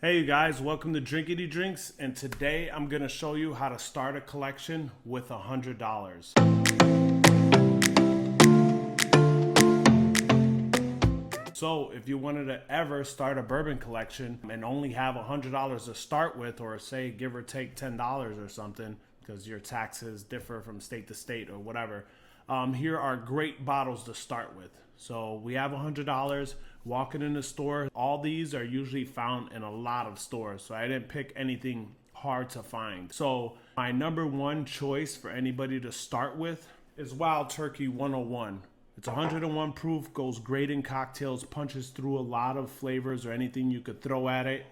Hey you guys, welcome to Drinkity Drinks, and today I'm going to show you how to start a collection with $100. So if you wanted to ever start a bourbon collection and only have $100 to start with, or say give or take $10 or something, because your taxes differ from state to state or whatever, here are great bottles to start with. So we have $100. Walking in the store, all these are usually found in a lot of stores, so I didn't pick anything hard to find. So my number one choice for anybody to start with is Wild Turkey 101. It's 101 proof, goes great in cocktails, punches through a lot of flavors or anything you could throw at it.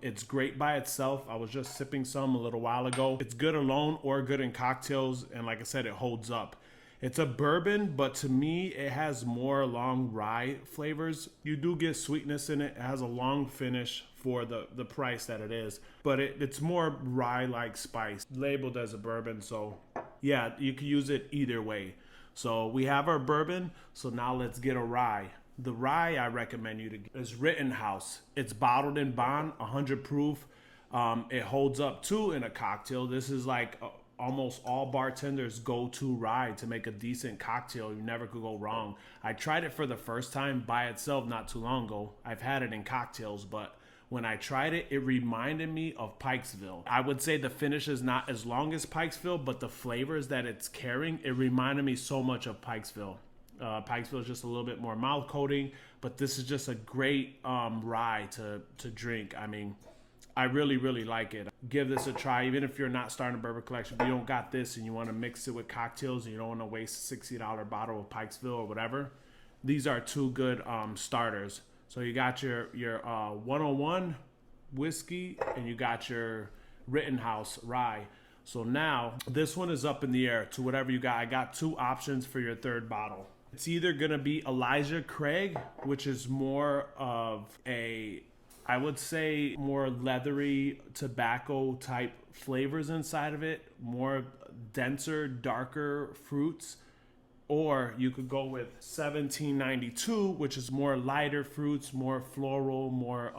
It's great by itself. I was just sipping some a little while ago. It's good alone or good in cocktails, and like I said, it holds up. It's a bourbon, but to me, it has more long rye flavors. You do get sweetness in it. It has a long finish for the price that it is, but it's more rye-like spice, labeled as a bourbon. So yeah, you can use it either way. So we have our bourbon, so now let's get a rye. The rye I recommend you to get is Rittenhouse. It's bottled in bond, 100 proof. It holds up too in a cocktail. This is like almost all bartenders go-to rye to make a decent cocktail. You never could go wrong. I tried it for the first time by itself not too long ago. I've had it in cocktails, but when I tried it, it reminded me of Pikesville. I would say the finish is not as long as Pikesville, but the flavors that it's carrying, it reminded me so much of Pikesville. Pikesville is just a little bit more mouth coating, but this is just a great rye to drink. I mean, I really, really like it. Give this a try, even if you're not starting a bourbon collection. If you don't got this and you want to mix it with cocktails and you don't want to waste a $60 bottle of Pikesville or whatever, these are two good starters. So you got your 101 whiskey and you got your Rittenhouse rye. So now this one is up in the air to whatever you got. I got two options for your third bottle. It's either going to be Elijah Craig, which is more of a, I would say, more leathery tobacco type flavors inside of it, more denser, darker fruits. Or you could go with 1792, which is more lighter fruits, more floral, more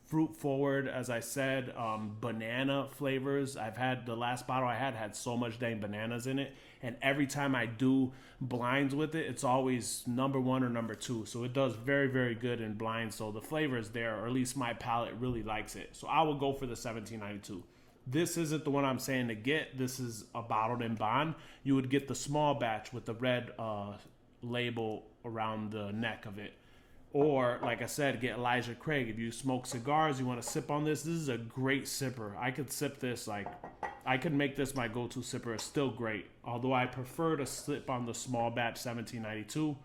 fruit forward, as I said, banana flavors. I've had the last bottle I had so much dang bananas in it, and every time I do blinds with it, it's always number one or number two. So it does very, very good in blinds. So the flavor is there, or at least my palate really likes it. So I will go for the 1792. This isn't the one I'm saying to get. This is a bottled in bond. You would get the small batch with the red label around the neck of it. Or, like I said, get Elijah Craig. If you smoke cigars, you want to sip on this, this is a great sipper. I could sip this, like, I could make this my go-to sipper. It's still great. Although I prefer to sip on the small batch 1792.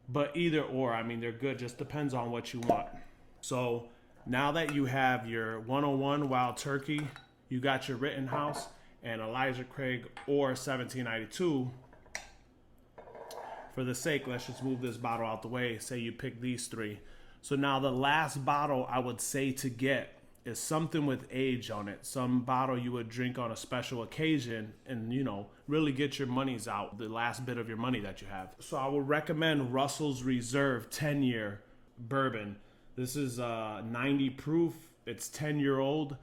But either or, I mean, they're good. Just depends on what you want. So, now that you have your 101 Wild Turkey, you got your Rittenhouse and Elijah Craig or 1792. For the sake, let's just move this bottle out the way. Say you pick these three. So now the last bottle I would say to get is something with age on it. Some bottle you would drink on a special occasion and, you know, really get your monies out, the last bit of your money that you have. So I would recommend Russell's Reserve 10-year bourbon. This is 90 proof. It's 10-year-old.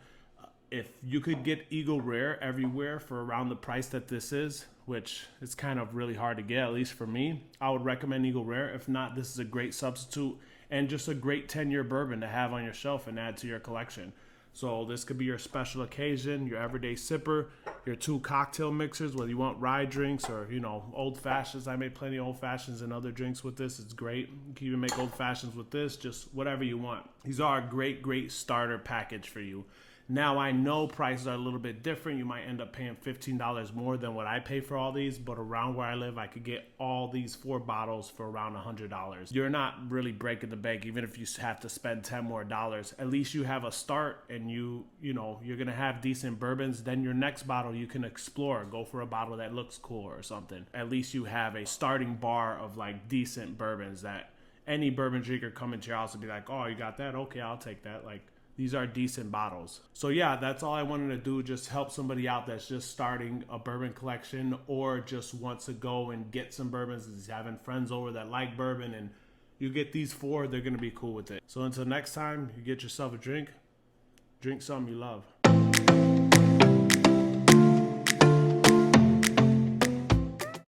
If you could get Eagle Rare everywhere for around the price that this is, which is kind of really hard to get, at least for me, I would recommend Eagle Rare. If not, this is a great substitute and just a great 10-year bourbon to have on your shelf and add to your collection. So this could be your special occasion, your everyday sipper, your two cocktail mixers, whether you want rye drinks or, you know, old fashions. I made plenty of old fashions and other drinks with this. It's great. You can even make old fashions with this, just whatever you want. These are a great, great starter package for you. Now, I know prices are a little bit different. You might end up paying $15 more than what I pay for all these, but around where I live, I could get all these 4 bottles for around $100. You're not really breaking the bank, even if you have to spend $10 more. At least you have a start, and you know, you're going to have decent bourbons. Then your next bottle, you can explore. Go for a bottle that looks cool or something. At least you have a starting bar of like decent bourbons that any bourbon drinker coming to your house would be like, oh, you got that? Okay, I'll take that. Like, these are decent bottles. So yeah, that's all I wanted to do. Just help somebody out that's just starting a bourbon collection or just wants to go and get some bourbons. Is having friends over that like bourbon, and you get these 4, they're going to be cool with it. So until next time, you get yourself a drink. Drink something you love.